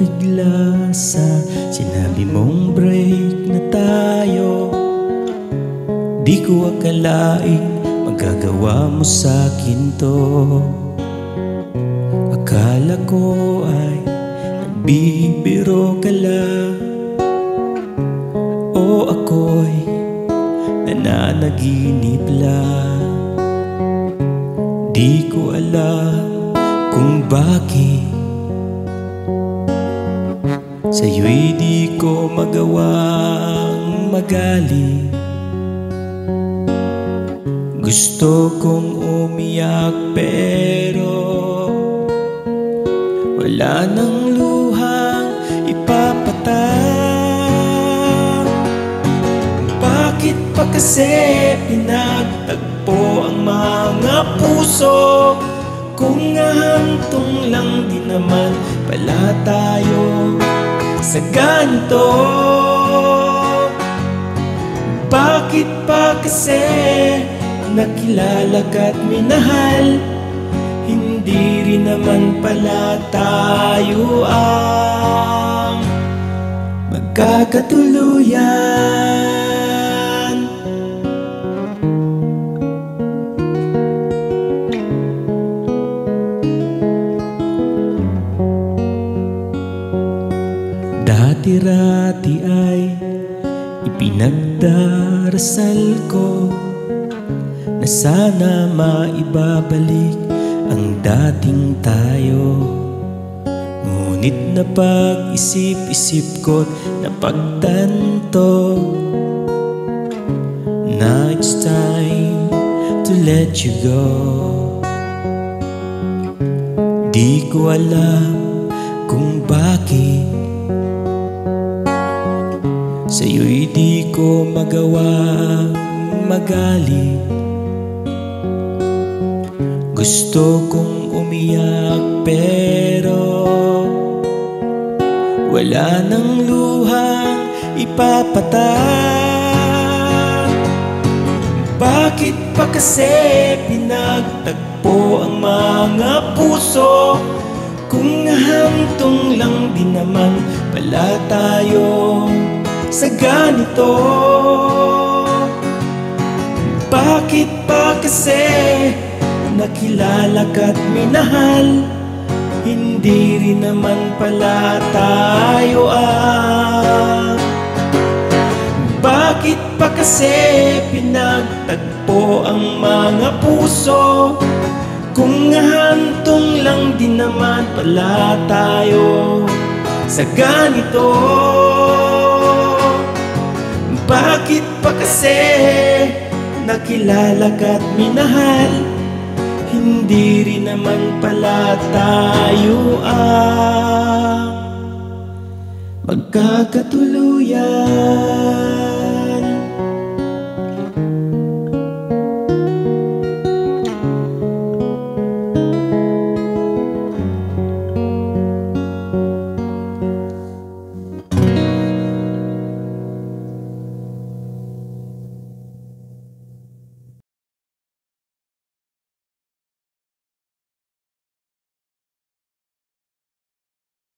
bigla sa sinabi mong break na tayo. Di ko akalaing magagawa mo sa'kin to. Akala ko ay nagbibiro ka lang, o ako'y nananaginip lang. Di ko alam kung bakit sa'yo'y di ko magawang magaling. Gusto kong umiyak pero wala nang luhang ipapatag. Bakit pa kasi pinagtagpo ang mga puso kung hahantong lang din naman pala tayo sa ganito? Bakit pa kasi nakilala ka't minahal, hindi rin naman pala tayo ang magkakatuluyan? Dati-rati ay ipinagdarasal ko na sana maibabalik ang dating tayo. Ngunit napag-isip-isip ko't napagtanto na it's time to let you go. Di ko alam kung bakit sa'yo'y di ko magawang magaling. Gusto kong umiyak pero wala nang luhang ipapatag. Bakit pa kasi pinagtagpo ang mga puso kung hahantong lang din naman pala tayo sa ganito? Bakit pa kasi nakilala ka't minahal, hindi rin naman pala tayo ang. Bakit pa kasi pinagtagpo ang mga puso kung hahantong lang din naman pala tayo sa ganito? Bakit pa kasi nakilala ka't minahal, hindi rin naman pala tayo ang magkakatuluyan?